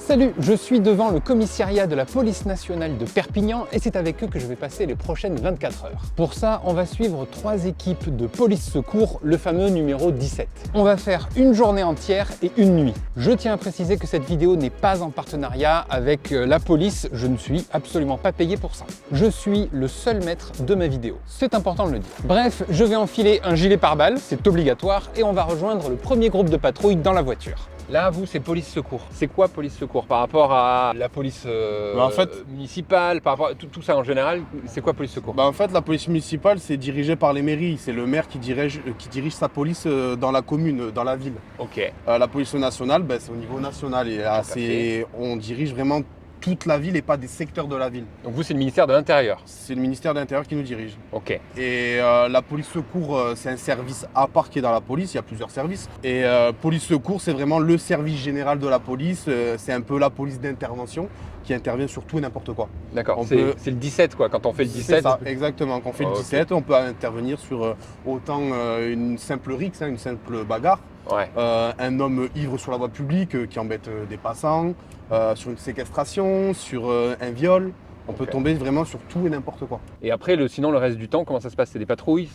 Salut, je suis devant le commissariat de la police nationale de Perpignan et c'est avec eux que je vais passer les prochaines 24 heures. Pour ça, on va suivre 3 équipes de police secours, le fameux numéro 17. On va faire une journée entière et une nuit. Je tiens à préciser que cette vidéo n'est pas en partenariat avec la police, je ne suis absolument pas payé pour ça. Je suis le seul maître de ma vidéo, c'est important de le dire. Bref, je vais enfiler un gilet pare-balles, c'est obligatoire, et on va rejoindre le premier groupe de patrouille dans la voiture. Là, vous, c'est police secours. C'est quoi police secours par rapport à la police municipale, par rapport à tout ça en général? C'est quoi police secours? En fait, la police municipale, c'est dirigé par les mairies. C'est le maire qui dirige sa police dans la commune, dans la ville. Ok. La police nationale, c'est au niveau national. Et là, on dirige vraiment toute la ville et pas des secteurs de la ville. Donc vous, c'est le ministère de l'Intérieur? C'est le ministère de l'Intérieur qui nous dirige. Ok. Et la police secours, c'est un service à part qui est dans la police. Il y a plusieurs services. Et police secours, c'est vraiment le service général de la police. C'est un peu la police d'intervention qui intervient sur tout et n'importe quoi. D'accord, c'est le 17 quoi, quand on fait le 17. C'est ça, exactement. Quand on fait le 17, on peut intervenir sur autant une simple rixe, une simple bagarre, ouais. Un homme ivre sur la voie publique qui embête des passants, sur une séquestration, sur un viol. On peut tomber vraiment sur tout et n'importe quoi. Et après, sinon, le reste du temps, comment ça se passe? C'est des patrouilles?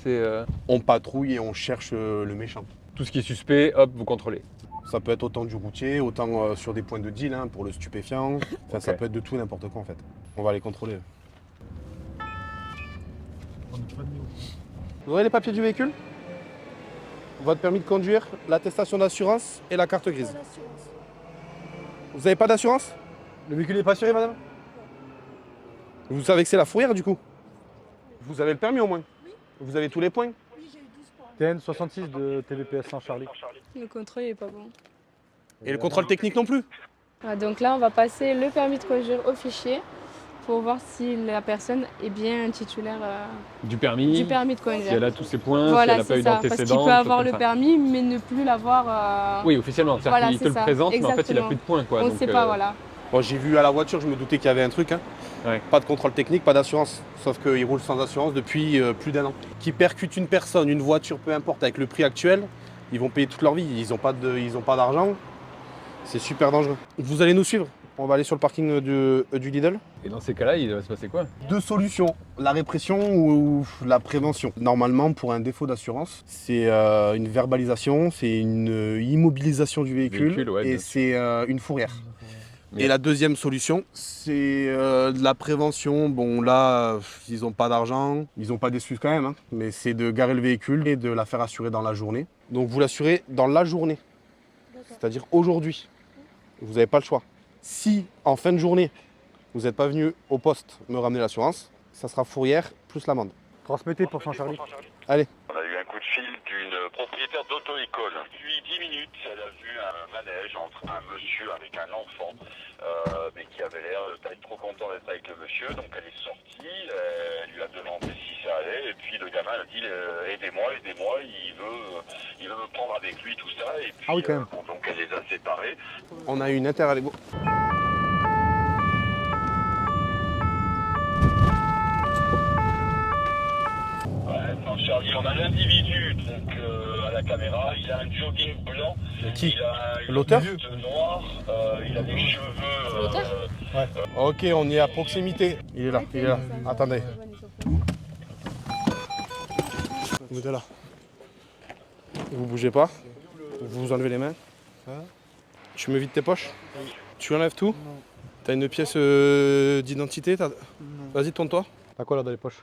On patrouille et on cherche le méchant. Tout ce qui est suspect, hop, vous contrôlez. Ça peut être autant du routier, autant sur des points de deal pour le stupéfiant. Enfin, ça peut être de tout et n'importe quoi en fait. On va les contrôler. Vous avez les papiers du véhicule? Votre permis de conduire, l'attestation d'assurance et la carte grise. Vous n'avez pas d'assurance? Le véhicule n'est pas assuré, madame? Vous savez que c'est la fourrière du coup? Vous avez le permis au moins? Oui. Vous avez tous les points? Oui, j'ai eu 12 points. TN66 de TVPS sans Charlie. Le contrôle n'est pas bon. Et le contrôle technique non plus? Donc là, on va passer le permis de conduire au fichier pour voir si la personne est bien titulaire du permis de conduire. Si elle a tous ses points, voilà, si elle n'a pas eu d'antécédents. Parce qu'il peut avoir le permis, mais ne plus l'avoir. Oui, officiellement. C'est-à-dire qu'il te le présente, exactement. mais en fait, il n'a plus de points. Quoi. On ne sait pas, voilà. Bon, j'ai vu à la voiture, je me doutais qu'il y avait un truc. Ouais. Pas de contrôle technique, pas d'assurance. Sauf qu'ils roulent sans assurance depuis plus d'1 an. Qui percutent une personne, une voiture, peu importe, avec le prix actuel, ils vont payer toute leur vie. Ils n'ont pas d'argent. C'est super dangereux. Vous allez nous suivre. On va aller sur le parking du Lidl. Et dans ces cas-là, il va se passer quoi? 2 solutions, la répression ou la prévention. Normalement, pour un défaut d'assurance, c'est une verbalisation, c'est une immobilisation du véhicule ouais, et c'est une fourrière. Et la deuxième solution, c'est de la prévention. Bon là, ils n'ont pas d'argent, ils n'ont pas d'excuses quand même, mais c'est de garer le véhicule et de la faire assurer dans la journée. Donc vous l'assurez dans la journée, c'est-à-dire aujourd'hui. Vous n'avez pas le choix. Si en fin de journée, vous n'êtes pas venu au poste me ramener l'assurance, ça sera fourrière plus l'amende. Transmettez pour sans Charlie. Allez. On a eu un coup de fil d'une propriétaire d'auto-école. Depuis 10 minutes, elle a vu un manège entre un monsieur avec un enfant, mais qui avait l'air d'être trop content d'être avec le monsieur. Donc elle est sortie, elle lui a demandé si ça allait, et puis le gamin a dit aidez-moi, il veut me prendre avec lui, tout ça. Et puis, ah oui, quand même. Donc elle les a séparés. On a eu une interallego. Charlie, on a l'individu donc à la caméra, il a un jogging blanc. Qui? Il a l'auteur? une veste noire, il a des cheveux. Ouais. Ok, on est à proximité. Il est là, il est là. Attendez. Vous êtes là. Vous bougez pas. Vous vous enlevez les mains. Tu me vides tes poches? Tu enlèves tout? T'as une pièce d'identité? Vas-y, tourne-toi. T'as quoi là dans les poches?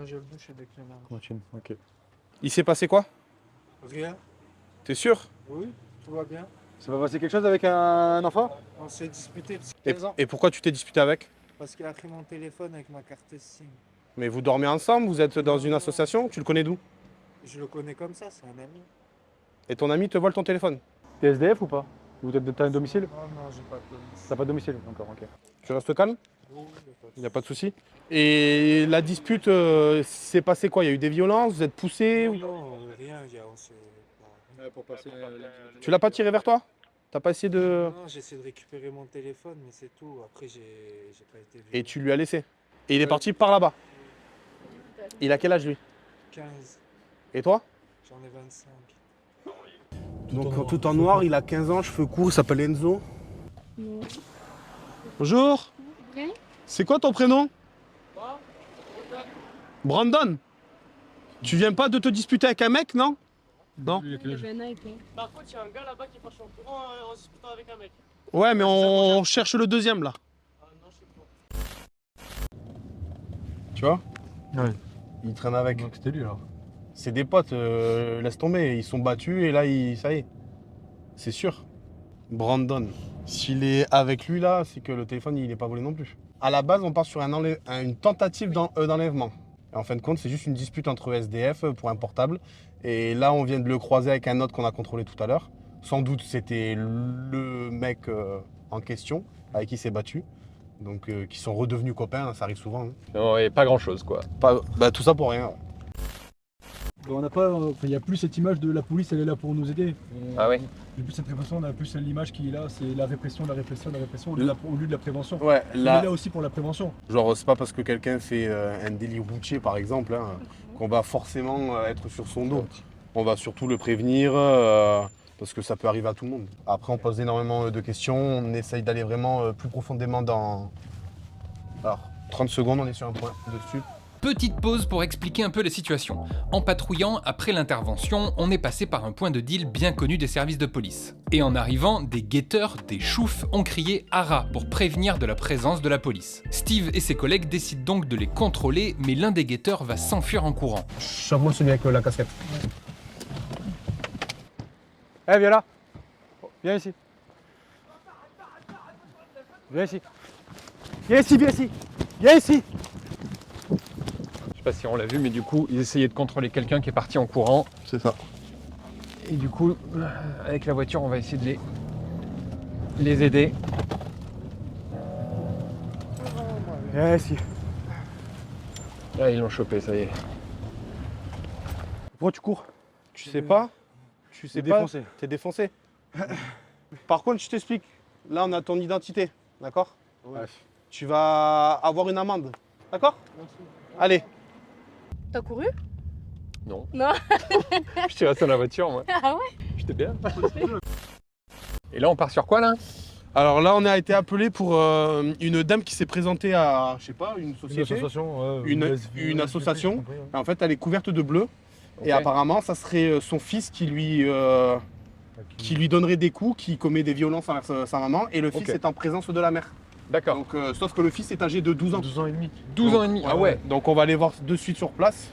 J'ai le bouche avec les mains. Ok. Il s'est passé quoi? Rien. T'es sûr? Oui, tout va bien. Ça va passer quelque chose avec un enfant? On s'est disputé parce qu'il a 15 ans. Et pourquoi tu t'es disputé avec? Parce qu'il a pris mon téléphone avec ma carte SIM. Mais vous dormez ensemble? Vous êtes dans une association? Tu le connais d'où? Je le connais comme ça, c'est un ami. Et ton ami te vole ton téléphone? T'es SDF ou pas? Ou t'as un domicile? Non, j'ai pas de domicile. T'as pas de domicile? Encore, ok. Tu restes calme? Oui, Il n'y a pas de souci. Et la dispute, s'est passé quoi? Il y a eu des violences? Vous êtes poussé? Non, rien, on s'est... Pour passer Tu l'as pas tiré vers toi? T'as pas essayé de... Non, j'ai essayé de récupérer mon téléphone, mais c'est tout. Après, j'ai pas été vu. Et tu lui as laissé? Et il est parti par là-bas? Il a quel âge lui? 15, Et toi? j'en ai 25. Donc tout en noir, il a 15 ans, cheveux courts, il s'appelle Enzo. Non. Bonjour. Bien. C'est quoi ton prénom? Brandon. Tu viens pas de te disputer avec un mec, non? Non. Il y avait un Nike, hein. Par contre, il y a un gars là-bas qui est parti en courant en se disputant avec un mec. Ouais, mais on cherche le deuxième là. Ah non, je sais pas. Tu vois? Ouais. Il traîne avec. Donc c'était lui alors. C'est des potes, laisse tomber. Ils sont battus et là, ça y est. C'est sûr. Brandon. S'il est avec lui là, c'est que le téléphone il est pas volé non plus. À la base, on part sur une tentative d'enlèvement. Et en fin de compte, c'est juste une dispute entre SDF pour un portable. Et là, on vient de le croiser avec un autre qu'on a contrôlé tout à l'heure. Sans doute, c'était le mec en question avec qui il s'est battu. Donc, qui sont redevenus copains, ça arrive souvent. Hein. Non, et pas grand-chose, quoi. Tout ça pour rien. Ouais. On n'a pas, il n'y a plus cette image de la police, elle est là pour nous aider. Ah ouais? J'ai plus cette répression, on a plus l'image qui est là, c'est la répression, au lieu de la prévention. Ouais, On est là aussi pour la prévention. Genre, c'est pas parce que quelqu'un fait un délit routier, par exemple, hein, qu'on va forcément être sur son dos. On va surtout le prévenir, parce que ça peut arriver à tout le monde. Après, on pose énormément de questions, on essaye d'aller vraiment plus profondément dans... Alors, 30 secondes, on est sur un point dessus. Petite pause pour expliquer un peu la situation. En patrouillant, après l'intervention, on est passé par un point de deal bien connu des services de police. Et en arrivant, des guetteurs, des choufs, ont crié « Hara » pour prévenir de la présence de la police. Steve et ses collègues décident donc de les contrôler, mais l'un des guetteurs va s'enfuir en courant. Chope-moi celui avec la casquette. Eh, viens là. Viens ici. Viens ici. Viens ici, viens ici. Viens ici. Je sais pas si on l'a vu, mais du coup, ils essayaient de contrôler quelqu'un qui est parti en courant. C'est ça. Et du coup, avec la voiture, on va essayer de les aider. Viens ici. Là, ils l'ont chopé, ça y est. Pourquoi tu cours? Tu sais pas? Tu sais T'es pas? défoncé. T'es défoncé. Par contre, je t'explique. Là, on a ton identité, d'accord? Ouais. Tu vas avoir une amende, d'accord? Allez. T'as couru? Non. Non. Je suis resté dans la voiture, moi. Ah ouais? J'étais bien. Et là, on part sur quoi, là? Alors là, on a été appelé pour une dame qui s'est présentée à, je sais pas, une société, Une association. une association. En fait, elle est couverte de bleu. Ok. Et apparemment, ça serait son fils qui lui donnerait des coups, qui commet des violences envers sa maman. Et le fils Ok. est en présence de la mère. D'accord. Donc, sauf que le fils est âgé de 12 ans. 12 ans et demi. 12 ans et demi. Ah ouais. Donc on va aller voir de suite sur place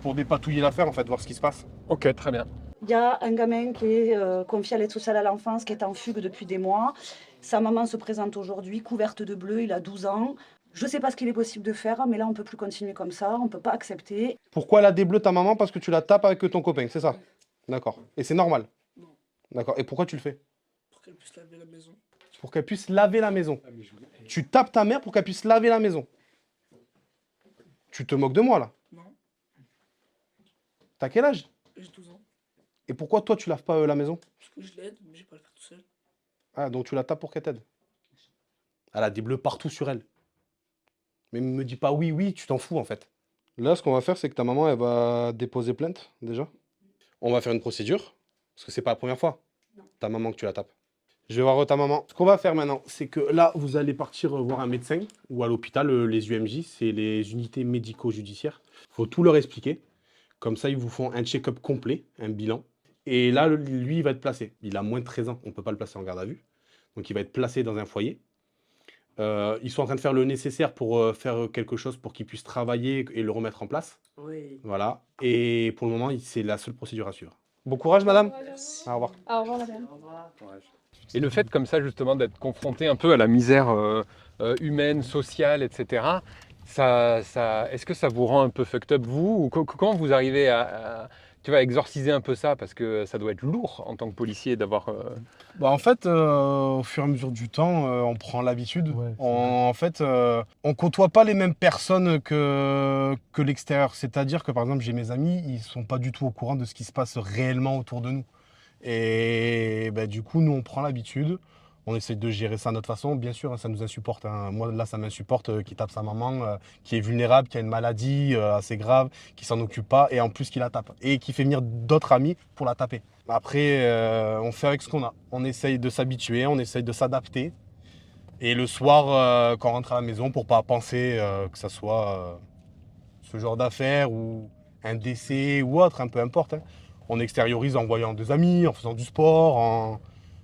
pour dépatouiller l'affaire, en fait, voir ce qui se passe. Ok, très bien. Il y a un gamin qui est confié à l'aide sociale à l'enfance, qui est en fugue depuis des mois. Sa maman se présente aujourd'hui, couverte de bleu, il a 12 ans. Je ne sais pas ce qu'il est possible de faire, mais là, on ne peut plus continuer comme ça, on ne peut pas accepter. Pourquoi elle a des bleus ta maman? Parce que tu la tapes avec ton copain, c'est ça? D'accord. Et c'est normal? Non. D'accord. Et pourquoi tu le fais? Pour qu'elle puisse laver la maison. Pour qu'elle puisse laver la maison. Tu tapes ta mère pour qu'elle puisse laver la maison. Tu te moques de moi, là? Non, T'as quel âge? j'ai 12 ans. Et pourquoi toi, tu laves pas la maison? Parce que je l'aide, mais j'ai pas à le faire tout seul. Ah, donc tu la tapes pour qu'elle t'aide. Elle a des bleus partout sur elle. Mais me dis pas oui, oui, tu t'en fous en fait. Là, ce qu'on va faire, c'est que ta maman, elle va déposer plainte déjà. On va faire une procédure, parce que c'est pas la première fois. Non. Ta maman que tu la tapes. Je vais voir ta maman. Ce qu'on va faire maintenant, c'est que là, vous allez partir voir un médecin ou à l'hôpital, les UMJ, c'est les unités médico-judiciaires. Il faut tout leur expliquer. Comme ça, ils vous font un check-up complet, un bilan. Et là, lui, il va être placé. Il a moins de 13 ans, on ne peut pas le placer en garde à vue. Donc, il va être placé dans un foyer. Ils sont en train de faire le nécessaire pour faire quelque chose pour qu'il puisse travailler et le remettre en place. Oui. Voilà. Et pour le moment, c'est la seule procédure à suivre. Bon courage, madame. Au revoir. Au revoir, madame. Au revoir. Et le fait comme ça justement d'être confronté un peu à la misère humaine, sociale, etc. Est-ce que ça vous rend un peu fucked up vous ou comment vous arrivez à exorciser un peu ça parce que ça doit être lourd en tant que policier d'avoir. Bah en fait, au fur et à mesure du temps, on prend l'habitude. Ouais, En fait, on côtoie pas les mêmes personnes que l'extérieur. C'est-à-dire que par exemple, j'ai mes amis, ils sont pas du tout au courant de ce qui se passe réellement autour de nous. Et bah, du coup, nous, on prend l'habitude. On essaie de gérer ça à notre façon. Bien sûr, hein, ça nous insupporte. Hein. Moi, là, ça m'insupporte qui tape sa maman, qui est vulnérable, qui a une maladie assez grave, qui s'en occupe pas et en plus qui la tape. Et qui fait venir d'autres amis pour la taper. Après, on fait avec ce qu'on a. On essaye de s'habituer, on essaye de s'adapter. Et le soir, quand on rentre à la maison, pour pas penser que ça soit ce genre d'affaires ou un décès ou autre, hein, peu importe. Hein. On extériorise en voyant des amis, en faisant du sport.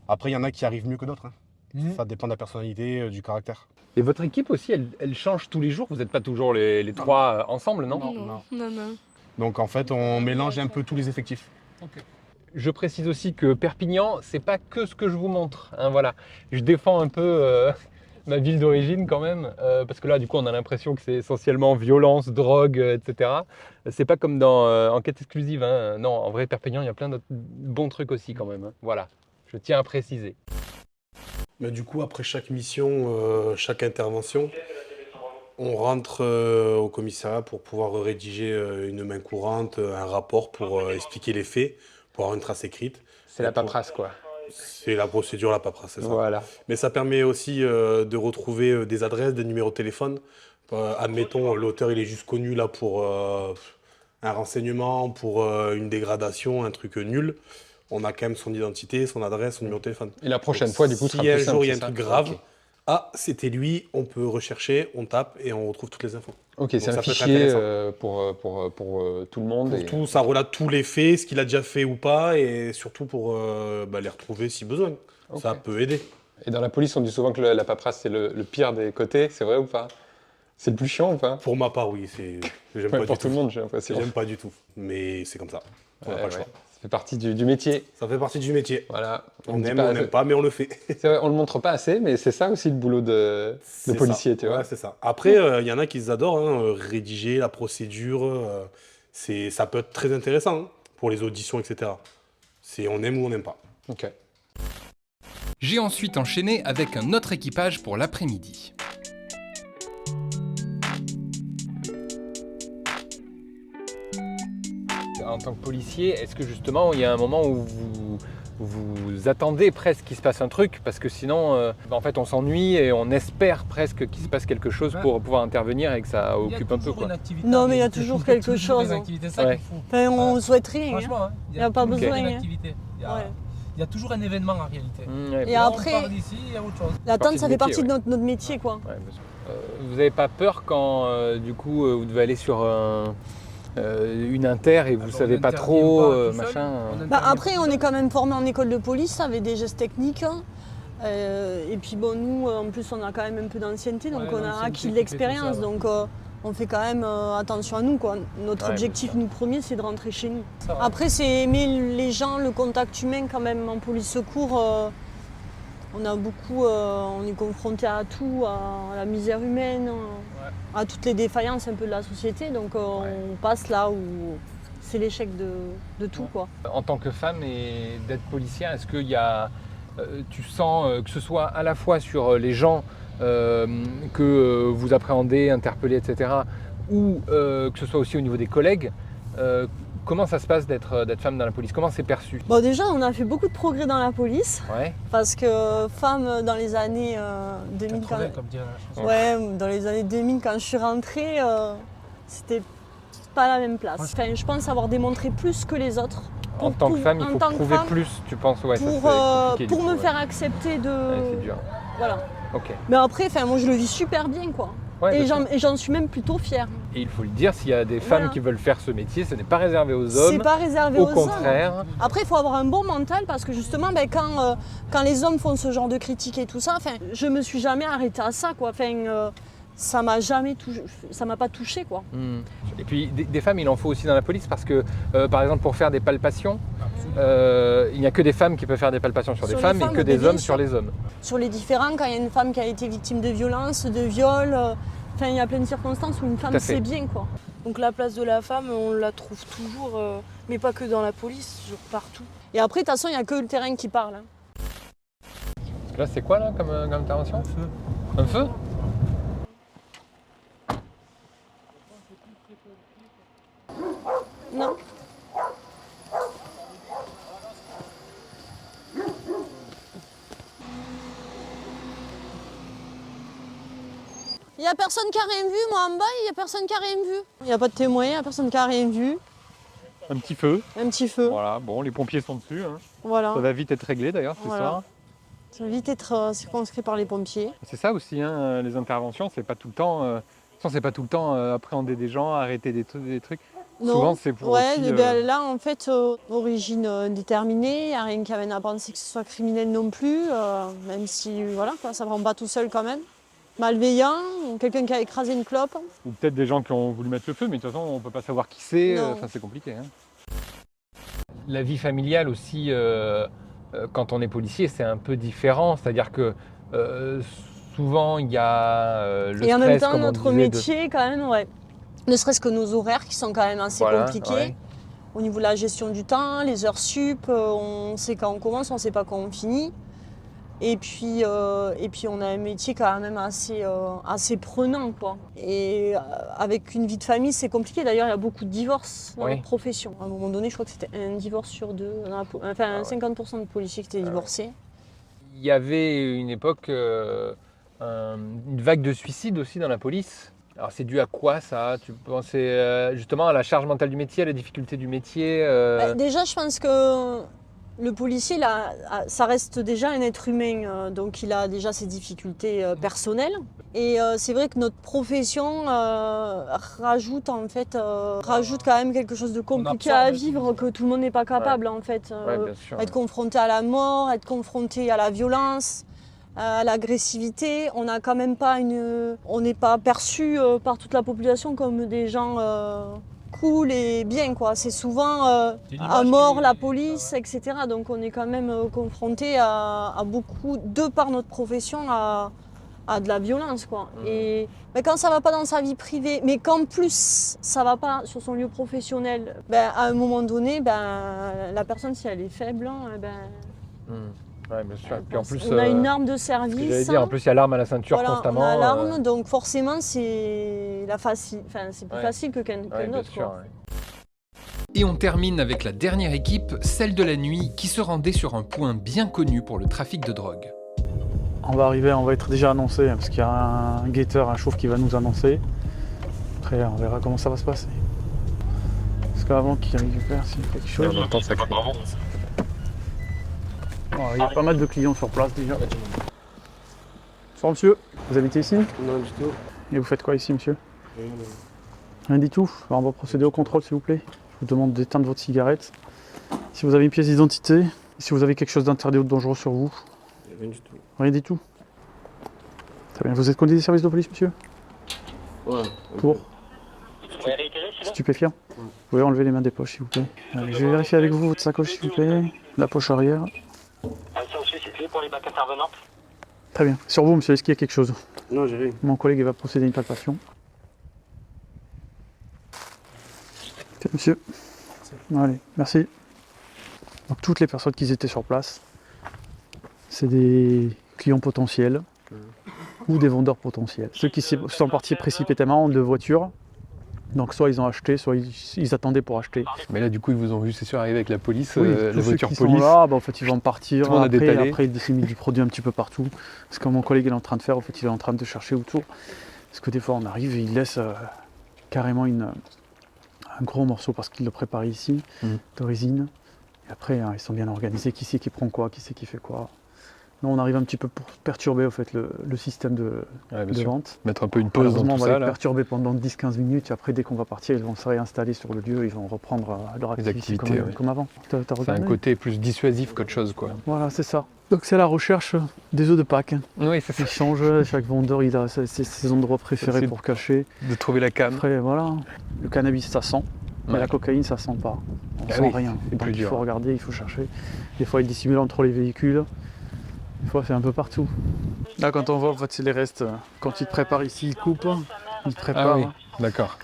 Après, il y en a qui arrivent mieux que d'autres. Hein. Ça dépend de la personnalité, du caractère. Et votre équipe aussi, elle change tous les jours? Vous n'êtes pas toujours les trois ensemble, non? Non. Donc en fait, on mélange un peu tous les effectifs. Je précise aussi que Perpignan, c'est pas que ce que je vous montre. Hein, voilà. Je défends un peu ma ville d'origine quand même, parce que là, du coup, on a l'impression que c'est essentiellement violence, drogue, etc. C'est pas comme dans Enquête exclusive. Hein. Non, en vrai, Perpignan, il y a plein d'autres bons trucs aussi quand même. Hein. Voilà, je tiens à préciser. Mais du coup, après chaque mission, chaque intervention, on rentre au commissariat pour pouvoir rédiger une main courante, un rapport pour expliquer les faits, pour avoir une trace écrite. C'est la paperasse, quoi. C'est la procédure, la paperasse, c'est ça. Voilà. Mais ça permet aussi de retrouver des adresses, des numéros de téléphone. Admettons, l'auteur il est juste connu là pour un renseignement, pour une dégradation, un truc nul. On a quand même son identité, son adresse, son numéro de téléphone. Et la prochaine fois, du coup, si un jour il y a un truc grave, c'était lui, on peut rechercher, on tape et on retrouve toutes les infos. Ok, c'est un fichier pour tout le monde. Pour tout, ça relate tous les faits, ce qu'il a déjà fait ou pas, et surtout pour les retrouver si besoin. Okay. Ça peut aider. Et dans la police, on dit souvent que la paperasse, c'est le pire des côtés, c'est vrai ou pas? C'est le plus chiant ou pas? Pour ma part, oui. J'aime pas pour du tout le monde, j'ai l'impression. J'aime pas du tout, mais c'est comme ça. On n'a pas le choix. Ça fait partie du métier. Ça fait partie du métier. Voilà. On aime, on n'aime pas, mais on le fait. C'est vrai, on le montre pas assez, mais c'est ça aussi le boulot de policier, tu vois. Ouais, c'est ça. Après, il y en a qui adorent, hein, rédiger la procédure. Ça peut être très intéressant hein, pour les auditions, etc. On aime ou on n'aime pas. Ok. J'ai ensuite enchaîné avec un autre équipage pour l'après-midi. En tant que policier, est-ce que justement il y a un moment où vous attendez presque qu'il se passe un truc, parce que sinon en fait on s'ennuie et on espère presque qu'il se passe quelque chose pour pouvoir intervenir et que ça occupe un peu quoi. Non mais il y a toujours quelque chose. Enfin, on souhaite rien. Franchement, il n'y a pas besoin. Il y a toujours un événement en réalité. Et après, on part d'ici, il y a autre chose. L'attente, ça fait partie de notre métier quoi. Vous n'avez pas peur quand du coup vous devez aller sur une inter et vous savez pas trop machin. Après on est quand même formé en école de police avec des gestes techniques. Et puis bon nous en plus on a quand même un peu d'ancienneté donc on a acquis de l'expérience donc on fait quand même attention à nous quoi. Notre objectif nous premier c'est de rentrer chez nous. Après c'est aimer les gens, le contact humain quand même en police secours. On a beaucoup, on est confronté à tout, à la misère humaine, à toutes les défaillances un peu de la société. Donc on passe là où c'est l'échec de tout. Quoi. En tant que femme et d'être policière, est-ce qu'il y a, tu sens que ce soit à la fois sur les gens que vous appréhendez, interpellez, etc., ou que ce soit aussi au niveau des collègues, comment ça se passe d'être femme dans la police? Comment c'est perçu? Bon déjà on a fait beaucoup de progrès dans la police parce que femme dans les années 2000 dans les années 2000 quand je suis rentrée c'était pas la même place. Enfin, je pense avoir démontré plus que les autres. En tant que femme, il faut prouver plus, tu penses? Ouais, pour me faire accepter de... c'est dur. Voilà. Ok. Mais après, moi je le vis super bien quoi. Et j'en suis même plutôt fière. Et il faut le dire, s'il y a des femmes qui veulent faire ce métier, ce n'est pas réservé aux hommes. C'est pas réservé aux hommes. Au contraire. Après, il faut avoir un bon mental parce que justement, quand les hommes font ce genre de critiques et tout ça, je me suis jamais arrêtée à ça quoi. Ça m'a jamais touché, ça m'a pas touché quoi. Et puis des femmes, il en faut aussi dans la police parce que, par exemple, pour faire des palpations, il n'y a que des femmes qui peuvent faire des palpations sur des femmes et que des hommes sur les hommes. Sur les différents, quand il y a une femme qui a été victime de violence, de viol, il y a plein de circonstances où une femme c'est bien quoi. Donc la place de la femme, on la trouve toujours, mais pas que dans la police, genre partout. Et après, de toute façon, il n'y a que le terrain qui parle. Parce que là, c'est quoi là comme intervention? Un feu. Un feu? Non. Il n'y a personne qui a rien vu, moi en bas, il n'y a personne qui a rien vu. Il n'y a pas de témoin, il n'y a personne qui a rien vu. Un petit feu. Un petit feu. Voilà, bon, les pompiers sont dessus. Hein. Voilà. Ça va vite être réglé d'ailleurs ce soir. Ça va vite être circonscrit par les pompiers. C'est ça aussi, hein, les interventions, c'est pas tout le temps, appréhender des gens, arrêter des trucs. Non. Souvent c'est pour aussi, là en fait, origine déterminée, il n'y a rien qui amène à penser que ce soit criminel non plus, même si voilà, quoi, ça ne prend pas tout seul quand même. Malveillant, ou quelqu'un qui a écrasé une clope. Ou peut-être des gens qui ont voulu mettre le feu, mais de toute façon on ne peut pas savoir qui c'est, c'est compliqué. Hein. La vie familiale aussi, quand on est policier, c'est un peu différent, c'est-à-dire que souvent il y a le stress. Et en même temps notre métier quand même, ne serait-ce que nos horaires qui sont quand même assez compliqués. Ouais. Au niveau de la gestion du temps, les heures sup, on sait quand on commence, on ne sait pas quand on finit. Et puis on a un métier quand même assez prenant, quoi. Et avec une vie de famille, c'est compliqué. D'ailleurs, il y a beaucoup de divorces dans notre profession. À un moment donné, je crois que c'était un divorce sur deux. Enfin, 50% de policiers qui étaient divorcés. Il y avait une époque, une vague de suicides aussi dans la police. Alors c'est dû à quoi ça? Tu pensais justement à la charge mentale du métier, à la difficulté du métier Déjà, je pense que le policier, ça reste déjà un être humain, donc il a déjà ses difficultés personnelles. Et c'est vrai que notre profession rajoute quand même quelque chose de compliqué à vivre, que tout le monde n'est pas capable en fait. Être confronté à la mort, être confronté à la violence, à l'agressivité, on n'a quand même pas on n'est pas perçu par toute la population comme des gens cool et bien, quoi. C'est souvent à mort la police, etc. Donc on est quand même confronté à beaucoup, de par notre profession, à de la violence, quoi. Et quand ça va pas dans sa vie privée, mais qu'en plus ça va pas sur son lieu professionnel, à un moment donné, la personne, si elle est faible, Ouais, bien sûr. Et puis en plus, on a une arme de service. En plus, il y a l'arme à la ceinture constamment. On a l'arme, donc forcément, c'est plus facile que qu'un autre. Et on termine avec la dernière équipe, celle de la nuit, qui se rendait sur un point bien connu pour le trafic de drogue. On va arriver, on va être déjà annoncé, parce qu'il y a un guetteur, un chauve qui va nous annoncer. Après, on verra comment ça va se passer. Parce qu'avant qu'il récupère, s'il fait quelque chose. Il y a pas mal de clients sur place déjà. Bonsoir monsieur, vous habitez ici? Non du tout. Et vous faites quoi ici monsieur? Rien du tout. Alors on va procéder au contrôle s'il vous plaît. Je vous demande d'éteindre votre cigarette. Si vous avez une pièce d'identité, si vous avez quelque chose d'interdit ou de dangereux sur vous. Rien du tout. Rien du tout. Très bien. Vous êtes conduit des services de police monsieur? Ouais. Pour stupéfiant? Vous pouvez enlever les mains des poches s'il vous plaît. Allez, je vais vérifier avec vous votre sacoche s'il vous plaît. La poche arrière. Pour les bacs intervenants. Très bien. Sur vous, monsieur, est-ce qu'il y a quelque chose? Non, j'ai rien. Mon collègue va procéder à une palpation. Ok, monsieur. Allez, merci. Donc, toutes les personnes qui étaient sur place, c'est des clients potentiels ou des vendeurs potentiels. Ceux qui sont partis précipitamment de voiture. Donc soit ils ont acheté, soit ils attendaient pour acheter. Mais là du coup ils vous ont vu c'est sûr arriver avec la police, oui, la voiture ceux qui police. Sont là, en fait ils vont partir, après ils disséminent du produit un petit peu partout. Ce que mon collègue est en train de faire, en fait il est en train de chercher autour. Parce que des fois on arrive et il laisse carrément un gros morceau parce qu'il le prépare ici, de résine. Et après ils sont bien organisés, qui c'est qui prend quoi, qui c'est qui fait quoi. Nous, on arrive un petit peu pour perturber en fait, le système de vente. Mettre un peu une pause dans tout ça. On va les perturber pendant 10-15 minutes et après dès qu'on va partir, ils vont se réinstaller sur le lieu, ils vont reprendre leur activité comme avant. C'est un côté plus dissuasif qu'autre chose, quoi. Voilà, c'est ça. Donc c'est la recherche des œufs de Pâques. Oui, c'est ça. Ils changent, chaque vendeur il a ses endroits préférés pour cacher. De trouver la cam. Après voilà, le cannabis ça sent, mais la cocaïne ça sent pas. On sent rien. Donc il faut regarder, il faut chercher. Des fois ils dissimulent entre les véhicules. Des fois, c'est un peu partout. Là, quand on voit, en fait, c'est les restes. Quand ils te préparent ici, ils coupent, ils te préparent. Ah oui, d'accord.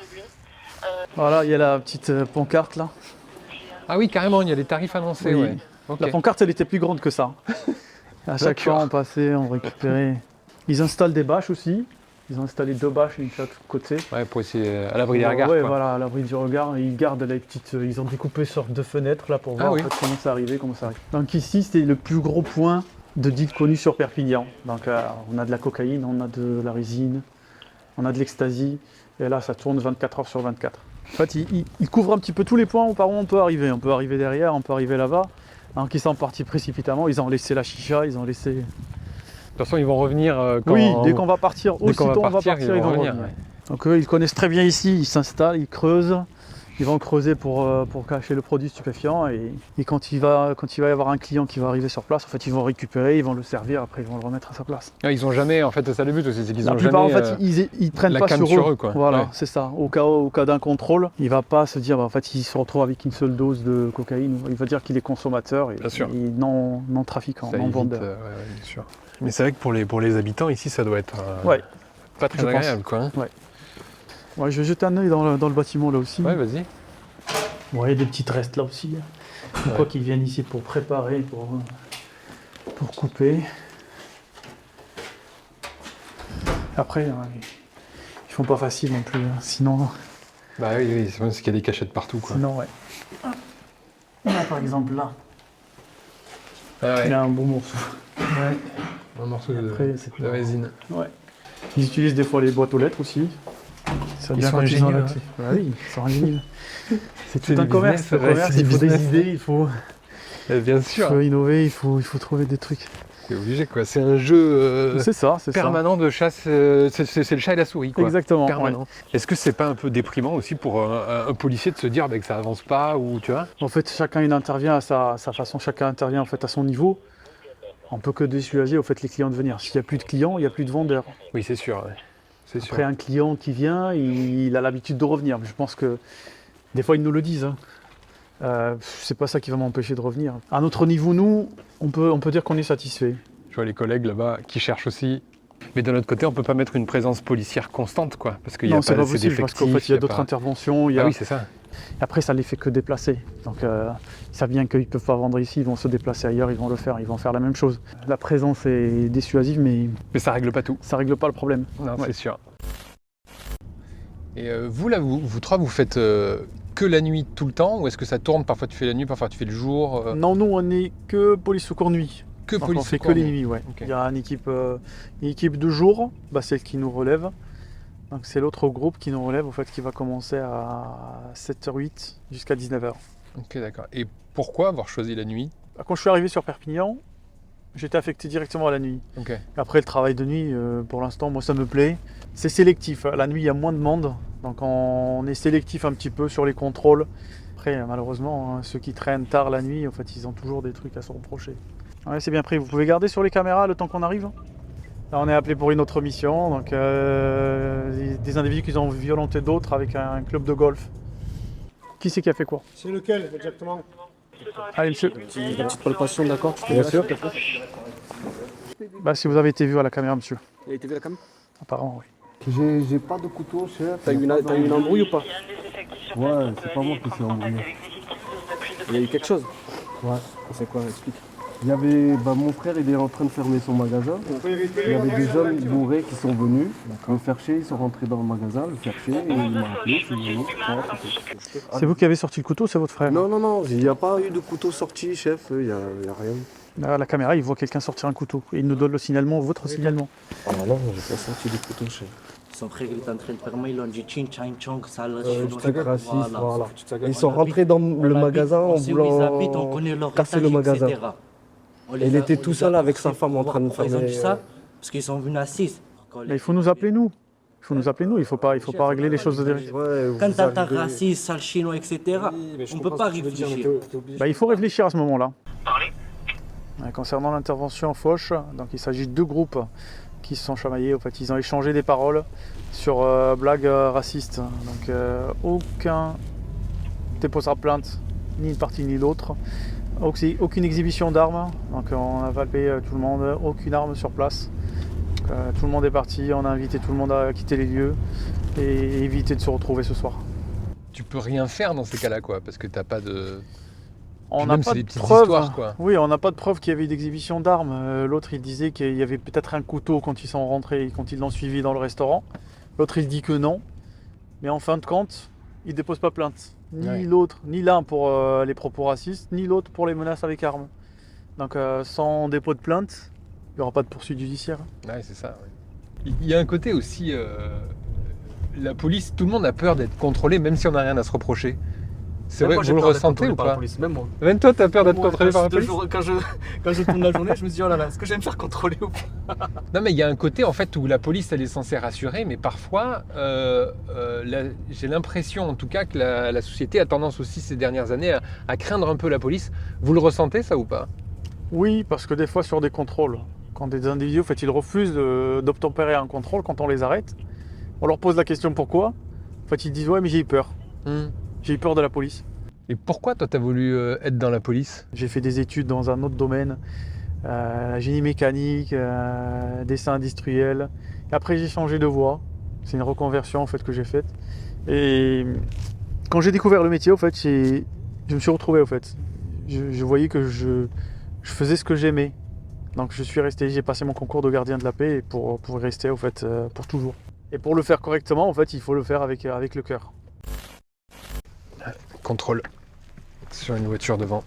Voilà, il y a la petite pancarte là. Ah oui, carrément, il y a les tarifs annoncés. Oui. Ouais. Okay. La pancarte, elle était plus grande que ça. À chaque fois, on passait, on récupérait. Ils installent des bâches aussi. Ils ont installé 2 bâches, une de chaque côté. Ouais, pour essayer à l'abri des regards. Ouais, voilà, à l'abri du regard. Ils gardent les petites. Ils ont découpé sur 2 fenêtres là pour voir en fait, comment ça arrivait, Donc ici, c'était le plus gros point de deal connu sur Perpignan. Donc on a de la cocaïne, on a de la résine, on a de l'ecstasy, et là ça tourne 24 heures sur 24. En fait, il couvre un petit peu tous les points par où on peut arriver. On peut arriver derrière, on peut arriver là-bas. Alors qu'ils sont partis précipitamment, ils ont laissé la chicha, ils ont laissé... De toute façon, ils vont revenir quand... Oui, dès qu'on va partir, aussitôt on va partir, ils vont revenir. Ouais. Donc eux, ils connaissent très bien ici, ils s'installent, ils creusent. Ils vont creuser pour cacher le produit stupéfiant et quand il va y avoir un client qui va arriver sur place, en fait ils vont récupérer, ils vont le servir, après ils vont le remettre à sa place. Ah, ils ont jamais, en fait c'est ça le but aussi, c'est qu'ils La ont plupart jamais en fait ils prennent la pas canne sur eux quoi. Voilà, Ouais. c'est ça. Au cas d'un contrôle, il va pas se dire, en fait il se retrouve avec une seule dose de cocaïne, il va dire qu'il est consommateur et non trafiquant, non vendeur. Bien sûr. Mais c'est vrai que pour les habitants ici ça doit être pas très agréable quoi. Hein. Ouais, je vais jeter un œil dans le bâtiment là aussi. Ouais, vas-y. Bon, il y a des petits restes là aussi. Une fois qu'ils viennent ici pour préparer, pour couper. Après, ils font pas facile non plus, sinon... Bah oui, c'est parce qu'il y a des cachettes partout quoi. Sinon, ouais. Là, par exemple, là. Ah ouais. Il y a un bon morceau. Ouais. Un morceau de résine. Ouais. Ils utilisent des fois les boîtes aux lettres aussi. Ils sont ingénieux. Ah oui, ils sont ingénieux. C'est tout un commerce. Il faut des idées, il faut... Bien sûr. Il faut innover, il faut trouver des trucs. C'est obligé quoi, c'est un jeu permanent de chasse, c'est le chat et la souris quoi. Exactement. Permanent. Ouais. Est-ce que c'est pas un peu déprimant aussi pour un policier de se dire que ça avance pas ou tu vois? En fait chacun il intervient à sa façon, chacun intervient en fait à son niveau. On peut que dissuader au fait les clients de venir. S'il n'y a plus de clients, il n'y a plus de vendeurs. Oui c'est sûr. Ouais. Après un client qui vient, il a l'habitude de revenir. Je pense que des fois ils nous le disent. C'est pas ça qui va m'empêcher de revenir. À notre niveau, nous, on peut dire qu'on est satisfait. Je vois les collègues là-bas qui cherchent aussi. Mais de notre côté, on peut pas mettre une présence policière constante, quoi, parce qu'il y a non, c'est pas pas possible, parce qu'en fait, il y a d'autres interventions. Ah oui, c'est ça. Après, ça les fait que déplacer. Donc, ils savent bien qu'ils peuvent pas vendre ici, ils vont se déplacer ailleurs, ils vont le faire, ils vont faire la même chose. La présence est dissuasive, mais ça règle pas tout. Ça règle pas le problème. Non, c'est sûr. Et vous là, vous trois, vous faites que la nuit tout le temps, ou est-ce que ça tourne? Parfois tu fais la nuit, parfois tu fais le jour Non, nous on est que police secours nuit. Que donc police on fait secours que les nuits, ouais. Okay. Il y a une équipe de jour, celle qui nous relève. Donc c'est l'autre groupe qui nous relève, au fait, qui va commencer à 7h08 jusqu'à 19h. Ok, d'accord. Et pourquoi avoir choisi la nuit? Quand je suis arrivé sur Perpignan, j'étais affecté directement à la nuit. Okay. Après le travail de nuit, pour l'instant, moi ça me plaît. C'est sélectif, la nuit il y a moins de monde, donc on est sélectif un petit peu sur les contrôles. Après malheureusement, ceux qui traînent tard la nuit, en fait ils ont toujours des trucs à se reprocher. Ouais, c'est bien pris, vous pouvez garder sur les caméras le temps qu'on arrive. Là on est appelé pour une autre mission, donc des individus qui ont violenté d'autres avec un club de golf. Qui c'est qui a fait quoi? C'est lequel exactement? Allez monsieur. La petite palpation, d'accord? Bien sûr. Si vous avez été vu à la caméra, monsieur. Il a été vu à la caméra? Apparemment, oui. J'ai pas de couteau, chef. T'as eu une embrouille ou pas? Ouais, c'est pas moi qui s'est embrouillé. Il y a eu quelque chose? Ouais. C'est quoi? Explique. Il y avait, mon frère il est en train de fermer son magasin. Il y avait des hommes bourrés qui sont venus me faire chier, ils sont rentrés dans le magasin, le faire chier, et il m'a appelé, je suis venu. C'est vous qui avez sorti le couteau, c'est votre frère? Non, il n'y a pas eu de couteau sorti, chef, il n'y a rien. À la caméra, il voit quelqu'un sortir un couteau et il nous donne le signalement, votre signalement. Ah non, j'ai pas sorti de couteau, chef. Son frère il est en train de fermer, ils ont dit ching chang chong, sale raciste, voilà. Ils sont rentrés dans le magasin en voulant casser le magasin. Et il était tout seul avec sa femme en train de fermer. Ils ont dit ça parce qu'ils sont venus à 6. Mais il faut nous appeler nous. Il ne faut pas régler les choses de direct. Quand t'as ta raciste, sale chinois, etc., on ne peut pas réfléchir. Il faut réfléchir à ce moment-là. Concernant l'intervention en Foch, donc il s'agit de deux groupes qui se sont chamaillés. En fait, ils ont échangé des paroles sur blagues racistes. Donc aucun déposera plainte, ni une partie ni l'autre. Aucune exhibition d'armes. Donc on a palpé tout le monde, aucune arme sur place. Tout le monde est parti, on a invité tout le monde à quitter les lieux et éviter de se retrouver ce soir. Tu peux rien faire dans ces cas-là, quoi, parce que t'as pas de... On n'a pas de preuves. Oui, on n'a pas de preuve qu'il y avait eu d'exhibition d'armes. L'autre, il disait qu'il y avait peut-être un couteau quand ils sont rentrés, quand ils l'ont suivi dans le restaurant. L'autre, il dit que non. Mais en fin de compte, il ne dépose pas plainte. Ni l'autre, ni l'un pour les propos racistes, ni l'autre pour les menaces avec armes. Donc sans dépôt de plainte, il n'y aura pas de poursuite judiciaire. Ouais, c'est ça. Ouais. Il y a un côté aussi la police, tout le monde a peur d'être contrôlé, même si on n'a rien à se reprocher. C'est vrai, Moi, j'ai vous le peur d'être ressentez contrôlé ou par la pas? police, même moi. Même toi, t'as peur d'être Moi, contrôlé par la quand police? quand je tourne la journée, je me dis, oh là là, est-ce que je vais me faire contrôler ou pas? Non, mais il y a un côté en fait où la police elle est censée rassurer, mais parfois j'ai l'impression en tout cas que la société a tendance aussi ces dernières années à craindre un peu la police. Vous le ressentez ça ou pas? Oui, parce que des fois sur des contrôles, quand des individus en fait, ils refusent d'obtempérer à un contrôle, quand on les arrête, on leur pose la question pourquoi. En fait, ils disent ouais, mais j'ai eu peur. J'ai eu peur de la police. Et pourquoi toi, tu as voulu être dans la police? J'ai fait des études dans un autre domaine, génie mécanique, dessin industriel. Et après, j'ai changé de voie. C'est une reconversion en fait que j'ai faite. Et quand j'ai découvert le métier, en fait, je me suis retrouvé. En fait. Je voyais que je faisais ce que j'aimais. Donc, je suis resté. J'ai passé mon concours de gardien de la paix pour y rester, en fait, pour toujours. Et pour le faire correctement, en fait, il faut le faire avec le cœur. Contrôle sur une voiture devant.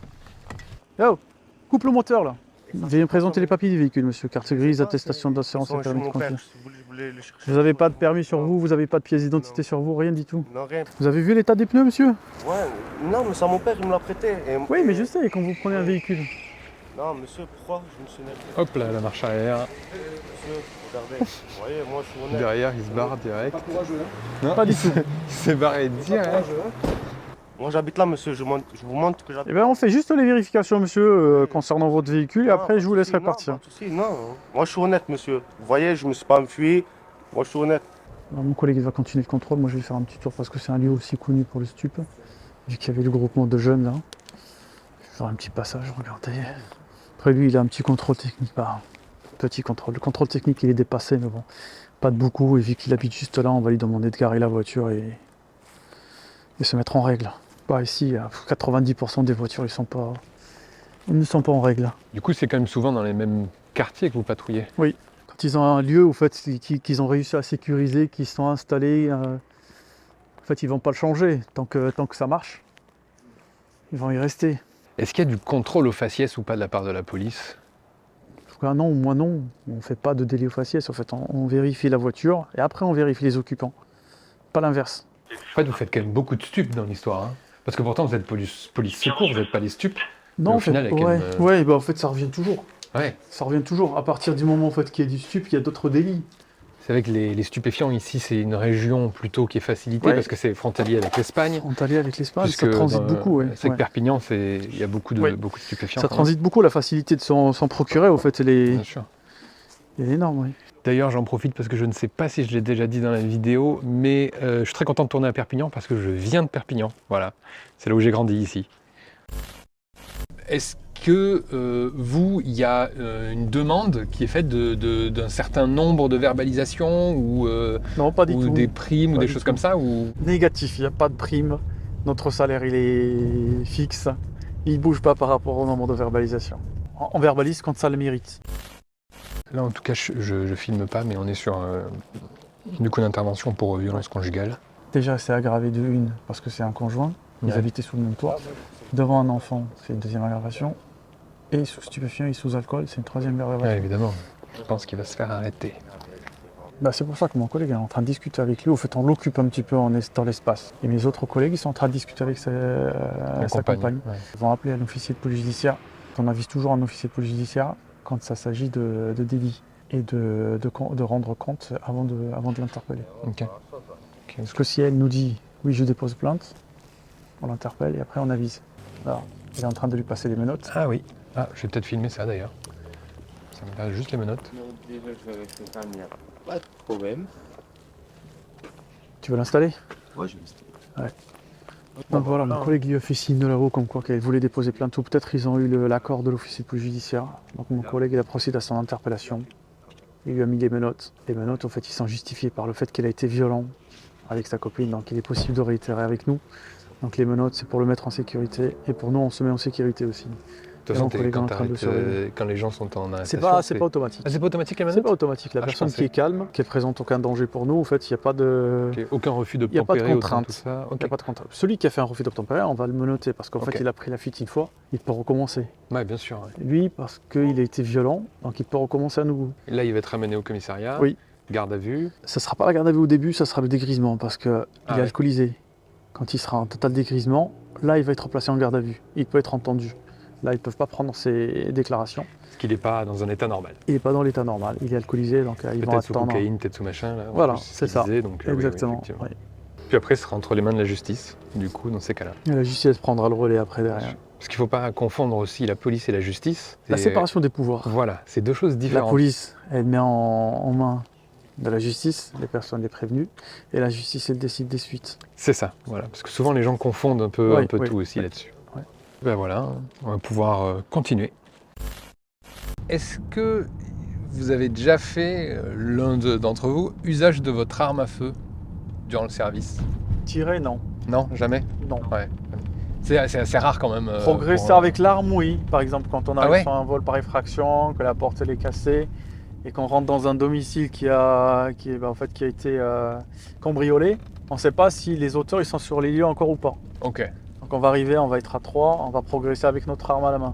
Oh, coupe le moteur là. Veuillez me présenter les papiers du véhicule, monsieur. Carte grise, attestation d'assurance et permis de conduire. Vous n'avez pas de permis sur vous, vous n'avez pas de pièce d'identité sur vous, rien du tout. Non, rien. Vous avez vu l'état des pneus, monsieur? Ouais, non, mais ça, mon père, il me l'a prêté. Oui, mais je sais, quand vous prenez un véhicule. Non, monsieur, pourquoi je me suis net? Hop là, la marche arrière. Monsieur, regardez, vous voyez, moi, je suis honnête. Derrière, il se barre direct. Non, pas du tout. Il s'est barré direct. Moi, j'habite là, monsieur, je vous montre que j'habite. Eh bien, on fait juste les vérifications, monsieur, concernant votre véhicule, et après, je vous laisserai partir. Non, moi, je suis honnête, monsieur. Vous voyez, je me suis pas enfui. Moi, je suis honnête. Alors, mon collègue il va continuer le contrôle. Moi, je vais faire un petit tour parce que c'est un lieu aussi connu pour le stup. Vu qu'il y avait le groupement de jeunes là. Je vais faire un petit passage, regardez. Après, lui, il a un petit contrôle technique. Bah, petit contrôle. Le contrôle technique, il est dépassé, mais bon, pas de beaucoup. Et vu qu'il habite juste là, on va lui demander de garer la voiture et se mettre en règle. Bah, ici, 90% des voitures, ils ne sont pas en règle. Du coup, c'est quand même souvent dans les mêmes quartiers que vous patrouillez. Oui. Quand ils ont un lieu, au fait, qu'ils ont réussi à sécuriser, qu'ils sont installés, en fait, ils ne vont pas le changer. Tant que ça marche, ils vont y rester. Est-ce qu'il y a du contrôle aux faciès ou pas de la part de la police? En tout cas, non, moi non. On ne fait pas de délit aux faciès. En fait, on vérifie la voiture et après, on vérifie les occupants. Pas l'inverse. En fait, vous faites quand même beaucoup de stupes dans l'histoire. Hein. Parce que pourtant, vous êtes police secours, vous n'êtes pas les stupes. Non, au final, bah, en fait, ça revient toujours. Ouais. Ça revient toujours. À partir du moment en fait, qu'il y a du stup, il y a d'autres délits. C'est vrai que les stupéfiants ici, c'est une région plutôt qui est facilitée parce que c'est frontalier avec l'Espagne. Frontalier avec l'Espagne, ça transite beaucoup. C'est que Perpignan, il y a beaucoup de stupéfiants. Ça transite beaucoup, la facilité de s'en procurer, au fait, Bien sûr. Elle est énorme, oui. D'ailleurs, j'en profite parce que je ne sais pas si je l'ai déjà dit dans la vidéo, mais je suis très content de tourner à Perpignan parce que je viens de Perpignan. Voilà, c'est là où j'ai grandi ici. Est-ce que vous, il y a une demande qui est faite d'un certain nombre de verbalisations ou, non, pas du tout. Des primes ou des choses comme ça ou... Négatif, il n'y a pas de prime. Notre salaire, il est fixe. Il ne bouge pas par rapport au nombre de verbalisations. On verbalise quand ça le mérite. Là, en tout cas, je filme pas, mais on est sur du coup d'intervention pour violence conjugale. Déjà, c'est aggravé de une parce que c'est un conjoint. Vous habitez sous le même toit. Devant un enfant, c'est une deuxième aggravation. Et sous stupéfiant et sous alcool, c'est une troisième aggravation. Ouais, évidemment. Je pense qu'il va se faire arrêter. Bah, c'est pour ça que mon collègue est en train de discuter avec lui. Au fait, on l'occupe un petit peu dans l'espace. Et mes autres collègues, ils sont en train de discuter avec sa compagne. Ouais. Ils vont appeler un officier de police judiciaire. On avise toujours un officier de police judiciaire quand il s'agit de délit et de rendre compte avant de l'interpeller. Okay. Parce que si elle nous dit « oui, je dépose plainte », on l'interpelle et après on avise. Alors, il est en train de lui passer les menottes. Ah oui. Ah, je vais peut-être filmer ça d'ailleurs. Ça m'intéresse juste les menottes. Pas de problème. Tu veux l'installer? Ouais, je vais l'installer. Ouais. Donc voilà, mon collègue lui a fait signe de là-haut comme quoi qu'elle voulait déposer plainte, ou peut-être ils ont eu l'accord de l'officier de police judiciaire. Donc mon collègue il a procédé à son interpellation. Il lui a mis les menottes. Les menottes, en fait, ils sont justifiés par le fait qu'elle a été violente avec sa copine, donc il est possible de réitérer avec nous. Donc les menottes, c'est pour le mettre en sécurité, et pour nous, on se met en sécurité aussi. De toute façon, quand les gens sont en arrestation, c'est pas automatique. Ah, c'est pas automatique les menottes? C'est pas automatique. La personne qui est calme, qui ne présente aucun danger pour nous, en fait, il n'y a pas de... Aucun refus d'obtempérer. Il n'y a pas de contrainte. Il n'y a pas de contrainte. Celui qui a fait un refus d'obtempérer, on va le menotter parce qu'en fait, il a pris la fuite une fois, il peut recommencer. Oui, bien sûr. Ouais. Lui, parce qu'il a été violent, donc il peut recommencer à nouveau. Et là, il va être ramené au commissariat. Oui. Garde à vue. Ça ne sera pas la garde à vue au début, ça sera le dégrisement parce qu'il est alcoolisé. Quand il sera en total dégrisement, là il va être placé en garde à vue. Il peut être entendu. Là ils ne peuvent pas prendre ses déclarations. Parce qu'il n'est pas dans un état normal. Il n'est pas dans l'état normal, il est alcoolisé, donc ils vont attendre. Peut-être sous cocaïne, peut-être sous machin. Là, voilà, c'est ça. Donc, exactement. Oui. Puis après, ce sera entre les mains de la justice, du coup, dans ces cas-là. Et la justice prendra le relais après derrière. Parce qu'il ne faut pas confondre aussi la police et la justice. La séparation des pouvoirs. Voilà, c'est deux choses différentes. La police, elle met en main de la justice les personnes les prévenues, et la justice, elle décide des suites. C'est ça, voilà. Parce que souvent, les gens confondent un peu, tout aussi là-dessus. Ouais. Ben voilà, on va pouvoir continuer. Est-ce que vous avez déjà fait, l'un d'entre vous, usage de votre arme à feu durant le service? Tirer, non. Non, jamais? Non. Ouais. C'est assez rare quand même. Progresser avec l'arme, oui. Par exemple, quand on arrive sur un vol par effraction, que la porte elle est cassée, et qu'on rentre dans un domicile qui a été cambriolé, on ne sait pas si les auteurs ils sont sur les lieux encore ou pas. Ok. Donc on va arriver, on va être à 3, on va progresser avec notre arme à la main.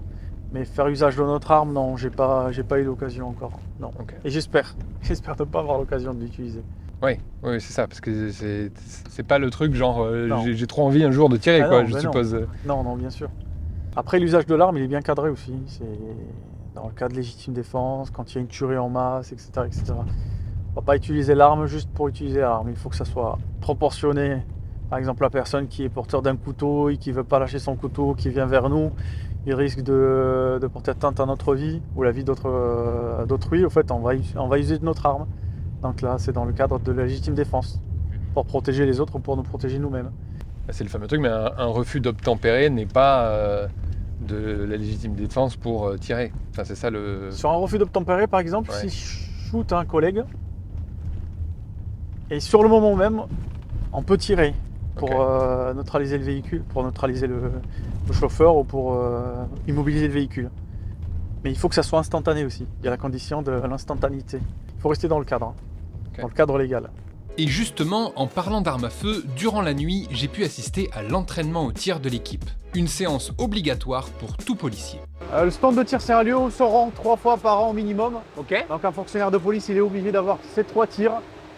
Mais faire usage de notre arme, non, j'ai pas eu l'occasion encore. Non. Okay. Et j'espère ne pas avoir l'occasion de l'utiliser. Oui, c'est ça, parce que c'est pas le truc genre j'ai trop envie un jour de tirer, quoi, je suppose. Non, bien sûr. Après, l'usage de l'arme, il est bien cadré aussi. C'est dans le cas de légitime défense, quand il y a une tuerie en masse, etc. On ne va pas utiliser l'arme juste pour utiliser l'arme. Il faut que ça soit proportionné. Par exemple, la personne qui est porteur d'un couteau et qui ne veut pas lâcher son couteau, qui vient vers nous, il risque de porter atteinte à notre vie ou la vie d'autrui. Au fait, on va user de notre arme. Donc là, c'est dans le cadre de la légitime défense, pour protéger les autres ou pour nous protéger nous-mêmes. C'est le fameux truc, mais un refus d'obtempérer n'est pas de la légitime défense pour tirer. Enfin, c'est ça le... Sur un refus d'obtempérer, par exemple, si je shoot un collègue, et sur le moment même, on peut tirer pour neutraliser le véhicule, pour neutraliser le chauffeur ou pour immobiliser le véhicule. Mais il faut que ça soit instantané aussi. Il y a la condition de l'instantanéité. Il faut rester dans le cadre, dans le cadre légal. Et justement, en parlant d'armes à feu, durant la nuit, j'ai pu assister à l'entraînement au tir de l'équipe. Une séance obligatoire pour tout policier. Le stand de tir sert lieu se rend 3 fois par an au minimum. Donc un fonctionnaire de police, il est obligé d'avoir ces 3 tirs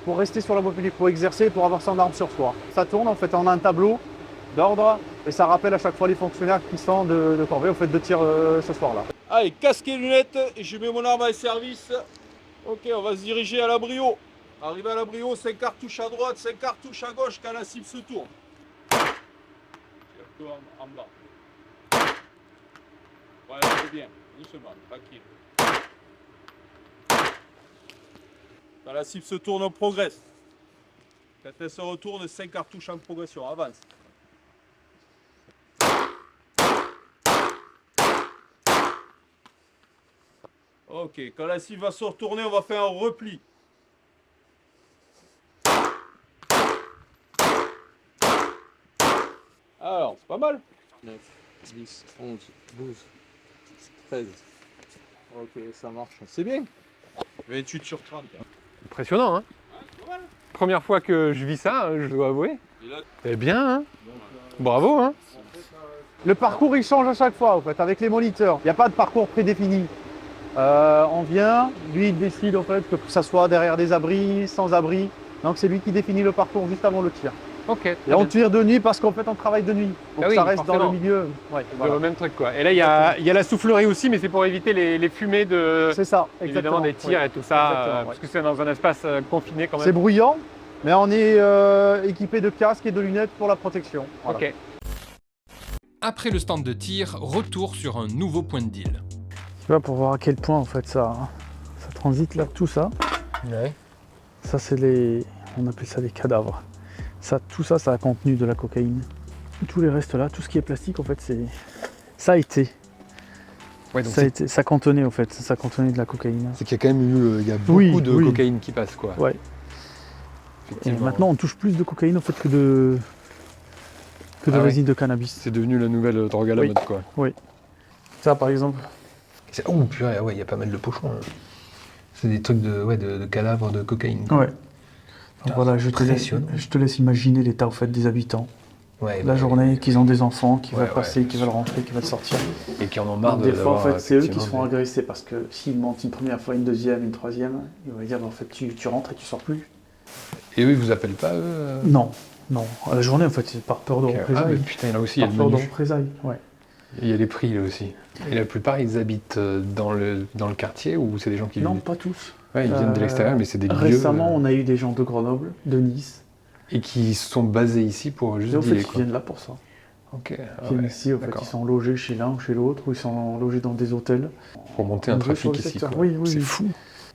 pour rester sur la voie publique, pour exercer, pour avoir son arme sur soi. Ça tourne, en fait, on a un tableau d'ordre et ça rappelle à chaque fois les fonctionnaires qui sont de corvée au fait de tir ce soir-là. Allez, casque et lunettes, et je mets mon arme à service. Ok, on va se diriger à l'abrio. Arrivé à l'abrio, 5 cartouches à droite, 5 cartouches à gauche quand la cible se tourne. En bas. Ouais, c'est bien, doucement, tranquille. Quand la cible se tourne, on progresse. Quand elle se retourne, 5 cartouches en progression, avance. Ok, quand la cible va se retourner, on va faire un repli. Alors, c'est pas mal. 9, 10, 11, 12, 13. Ok, ça marche. C'est bien. 28 sur 30. Impressionnant, hein? Première fois que je vis ça, je dois avouer. C'est bien, hein? Bravo, hein? Le parcours, il change à chaque fois, en fait, avec les moniteurs. Il n'y a pas de parcours prédéfini. On vient, lui, il décide, en fait, que ça soit derrière des abris, sans abri. Donc, c'est lui qui définit le parcours juste avant le tir. Ok. Et on tire de nuit parce qu'en fait, on travaille de nuit. Donc, ça reste dans le milieu. Ouais, voilà. Le même truc, quoi. Et là, il y a la soufflerie aussi, mais c'est pour éviter les fumées de... C'est ça, évidemment, des tirs et tout ça, parce que c'est dans un espace confiné, quand même. C'est bruyant, mais on est équipé de casques et de lunettes pour la protection. Voilà. Ok. Après le stand de tir, retour sur un nouveau point de deal. Tu vois, pour voir à quel point, en fait, ça transite là, tout ça. Ouais. Ça, c'est on appelle ça des cadavres. Tout ça, ça a contenu de la cocaïne. Tous les restes là, tout ce qui est plastique, en fait, ça a été. Ouais, donc ça contenait, en fait, ça contenait de la cocaïne. C'est qu'il y a quand même eu beaucoup de cocaïne qui passe, quoi. Ouais. Et maintenant, on touche plus de cocaïne, en fait, que de résine de cannabis. C'est devenu la nouvelle drogue à la mode, quoi. Oui. Ça, par exemple. Oh, purée, ouais, il y a pas mal de pochons. Hein. C'est des trucs de cadavres de cocaïne, quoi. Ouais. Donc voilà, je te laisse imaginer l'état, au fait, des habitants. la journée, qu'ils ont des enfants, qui veulent passer, qui veulent rentrer, qui veulent sortir. Et qui en ont marre de des fois, en fait, c'est eux qui se font agresser parce que s'ils mentent une première fois, une deuxième, une troisième, ils vont dire en fait tu rentres et tu sors plus. Et eux, ils vous appellent pas eux Non. À la journée, en fait, c'est par peur de représailles. Ah, mais putain, là aussi, il y a par le peur de menu. représailles, ouais. Il y a les prix, là aussi. Et la plupart, ils habitent dans le quartier ou c'est des gens qui... Non, pas tous. Ouais, ils viennent de l'extérieur, mais c'est des lieux... Récemment, on a eu des gens de Grenoble, de Nice. Et qui sont basés ici pour juste dealer, quoi. Ils viennent là pour ça. Ok. Ils viennent ici, en fait, ils sont logés chez l'un ou chez l'autre, ou ils sont logés dans des hôtels. Pour monter un trafic ici, quoi. Oui, c'est fou.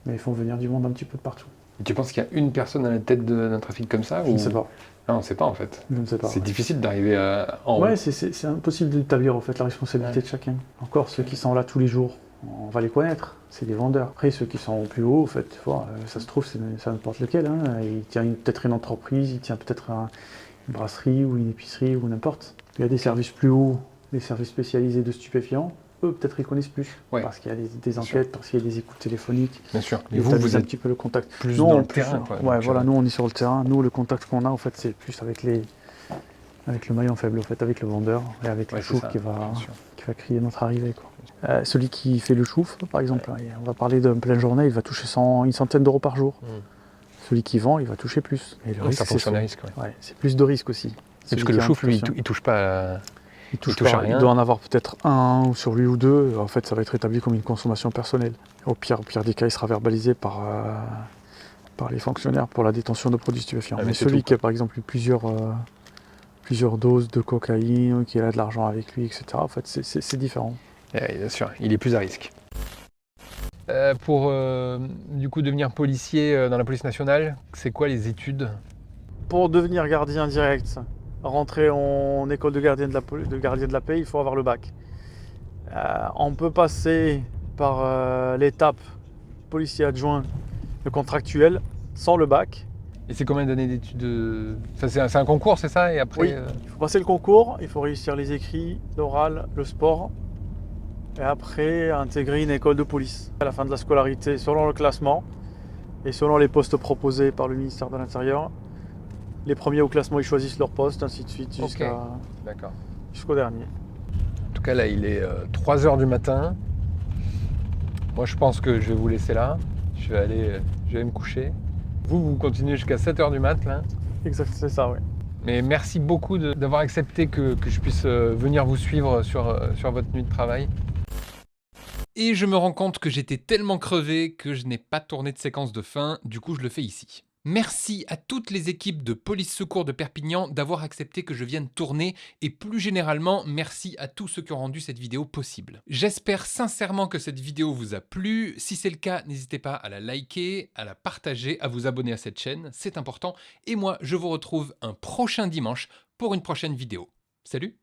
Mais ils font venir du monde un petit peu de partout. Et tu penses qu'il y a une personne à la tête d'un trafic comme ça Je ne sais pas. Non, on ne sait pas en fait. Je ne sais pas. C'est difficile d'arriver en haut. Ouais, c'est impossible d'établir en fait la responsabilité de chacun. Encore ceux qui sont là tous les jours, on va les connaître, c'est des vendeurs. Après ceux qui sont plus hauts, en fait, ça se trouve c'est n'importe lequel. Hein. Il tient peut-être une entreprise, il tient peut-être une brasserie ou une épicerie ou n'importe. Il y a des services plus hauts, des services spécialisés de stupéfiants. Eux, peut-être ils connaissent plus, parce qu'il y a des enquêtes, parce qu'il y a des écoutes téléphoniques. Bien sûr. Et vous êtes un petit peu le contact. Plus dans le terrain, quoi. Ouais, voilà, nous on est sur le terrain. Nous, le contact qu'on a, en fait, c'est plus avec le maillon faible, en fait, avec le vendeur et avec le chouf qui va crier notre arrivée, quoi. Celui qui fait le chouf, par exemple, on va parler d'un pleine journée, il va toucher une centaine d'euros par jour. Celui qui vend, il va toucher plus. Et le risque, c'est plus de risque aussi. Parce que le chouf, lui, il touche pas. Il touche à rien. Il doit en avoir peut-être un sur lui ou deux. En fait, ça va être établi comme une consommation personnelle. Au pire des cas, il sera verbalisé par les fonctionnaires pour la détention de produits stupéfiants. Mais celui qui a par exemple eu plusieurs doses de cocaïne, qui a de l'argent avec lui, etc., en fait, c'est différent. Bien sûr, il est plus à risque. Pour du coup devenir policier dans la police nationale, c'est quoi les études? Pour devenir gardien direct, rentrer en école de gardien de la paix, il faut avoir le bac. On peut passer par l'étape policier adjoint, le contractuel, sans le bac. Et c'est combien d'années d'études? C'est un concours, c'est ça? Et après, oui, il faut passer le concours, il faut réussir les écrits, l'oral, le sport. Et après, intégrer une école de police. À la fin de la scolarité, selon le classement et selon les postes proposés par le ministère de l'Intérieur, les premiers au classement, ils choisissent leur poste, ainsi de suite, jusqu'au dernier. En tout cas, là, il est 3h du matin. Moi, je pense que je vais vous laisser là. Je vais aller me coucher. Vous continuez jusqu'à 7h du mat, là? Exact, c'est ça, oui. Mais merci beaucoup d'avoir accepté que je puisse venir vous suivre sur votre nuit de travail. Et je me rends compte que j'étais tellement crevé que je n'ai pas tourné de séquence de fin, du coup je le fais ici. Merci à toutes les équipes de police secours de Perpignan d'avoir accepté que je vienne tourner et plus généralement, merci à tous ceux qui ont rendu cette vidéo possible. J'espère sincèrement que cette vidéo vous a plu. Si c'est le cas, n'hésitez pas à la liker, à la partager, à vous abonner à cette chaîne, c'est important. Et moi, je vous retrouve un prochain dimanche pour une prochaine vidéo. Salut!